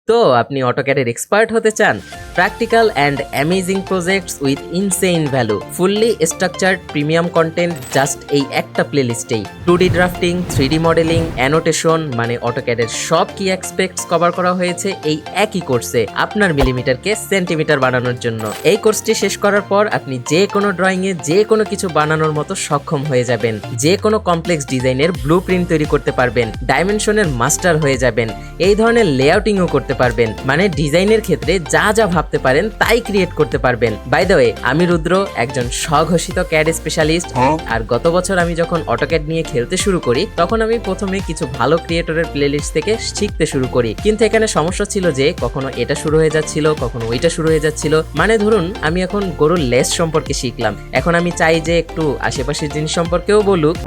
তো আপনি অটোক্যাডের এক্সপার্ট হতে চান? Practical and amazing projects with insane value, fully structured premium content just এই একটা প্লেলিস্টেই। 2D drafting, 3D modelling, annotation মানে অটোক্যাডের সব কি অ্যাসপেক্টস কভার করা হয়েছে এই একই কোর্সে আপনার মিলিমিটারকে সেন্টিমিটার বানানোর জন্য। এই কোর্সটি শেষ করার পর আপনি যে কোনো ড্রয়িংয়ে যে কোনো কিছু বানানোর মতো সক্ষম হয়ে যাবেন, যে কোনো কমপ্লেক্স ডিজাইনের ব্লুপ্রিন্ট তৈরি করতে পারবেন, ডাইমেনশনের মাস্টার হয়ে যাবেন, এই ধরনের লেআউটিংও করতে পারবেন, মানে ডিজাইনের ক্ষেত্রে যা যা ভাবতে পারেন তাই ক্রিয়েট করতে পারবেন। বাই দ্য ওয়ে, আমি রুদ্র, একজন স্বঘোষিত ক্যাড স্পেশালিস্ট। আর গত বছর আমি যখন অটোক্যাড নিয়ে খেলতে শুরু করি তখন আমি প্রথমে কিছু ভালো ক্রিয়েটরের প্লেলিস্ট থেকে শিখতে শুরু করি, কিন্তু এখানে সমস্যা ছিল যে কখনো এটা শুরু হয়ে যাচ্ছিল, কখনো ওইটা শুরু হয়ে যাচ্ছিল। মানে ধরুন আমি এখন গরুর লেস সম্পর্কে শিখলাম, এখন আমি চাই যে একটু আশেপাশের জিনিস সম্পর্কেও বলুক,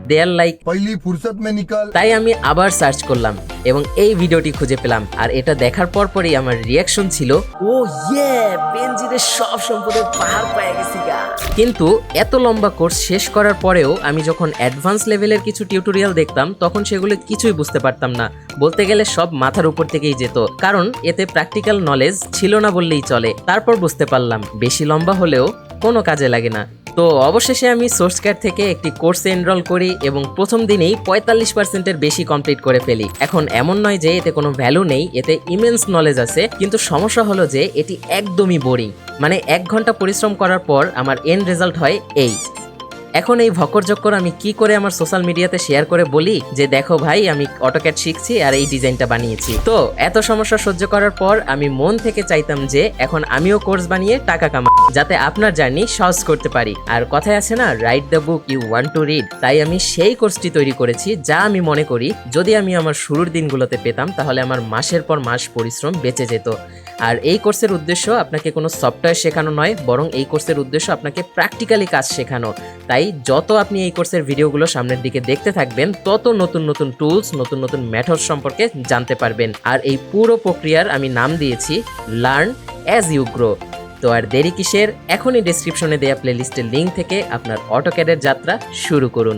দেয়ার লাইক पहली फुर्सत में निकल। তাই আমি আবার সার্চ করলাম এবং এই ভিডিওটি খুঁজে পেলাম। আর এটা দেখার পরই আমার রিয়াকশন ছিল, ও ইয়ে, বেনজিরের সব সম্পদের পাহাড় পেয়ে গেছি গা। কিন্তু এত লম্বা কোর্স শেষ করার পরেও আমি যখন অ্যাডভান্স লেভেলের কিছু টিউটোরিয়াল দেখতাম তখন সেগুলো কিছুই বুঝতে পারতাম না, বলতে গেলে সব মাথার উপর থেকেই যেত, কারণ এতে প্র্যাকটিক্যাল নলেজ ছিল না বললেই চলে। তারপর বুঝতে পারলাম বেশি লম্বা হলেও কোনো কাজে লাগে না। তো অবশেষে আমি সোর্সক্যাড থেকে একটি কোর্সে এনরোল করি এবং প্রথম দিনেই 45%-এর বেশি কমপ্লিট করে ফেলি। এখন এমন নয় যে এতে কোনো ভ্যালু নেই, এতে ইমেন্স নলেজ আছে, কিন্তু সমস্যা হলো যে এটি একদমই বোরিং। মানে 1 ঘন্টা পরিশ্রম করার পর আমার এন্ড রেজাল্ট হয় এই। এখন এই ভকরজক্কর আমি কি করে আমার সোশ্যাল মিডিয়াতে শেয়ার করে বলি যে দেখো ভাই, আমি অটোক্যাড শিখছি আর এই ডিজাইনটা বানিয়েছি। তো এত সমস্যা সহ্য করার পর আমি মন থেকে চাইতাম যে এখন আমিও কোর্স বানিয়ে টাকা কামাই, যাতে আপনার জার্নি সহজ করতে পারি। আর কথায় আছে না, write the book you want to read. তাই আমি সেই কোর্সটি তৈরি করেছি যা আমি মনে করি যদি আমি আমার শুরুর দিনগুলোতে পেতাম তাহলে আমার মাসের পর মাস পরিশ্রম বেঁচে যেত। আর এই কোর্সের উদ্দেশ্য আপনাকে কোনো সফটওয়্যার শেখানো নয়, বরং এই কোর্সের উদ্দেশ্য আপনাকে প্র্যাকটিক্যালি কাজ শেখানো। তাই যত আপনি এই কোর্সের ভিডিওগুলো সামনের দিকে দেখতে থাকবেন তত নতুন নতুন টুলস, নতুন নতুন মেথড সম্পর্কে জানতে পারবেন। আর এই পুরো প্রক্রিয়ার আমি নাম দিয়েছি লার্ন অ্যাজ ইউ গ্রো। তো আর দেরি কিসের, এখনই ডেসক্রিপশনে দেওয়া প্লেলিস্টের লিঙ্ক থেকে আপনার অটোক্যাডের যাত্রা শুরু করুন।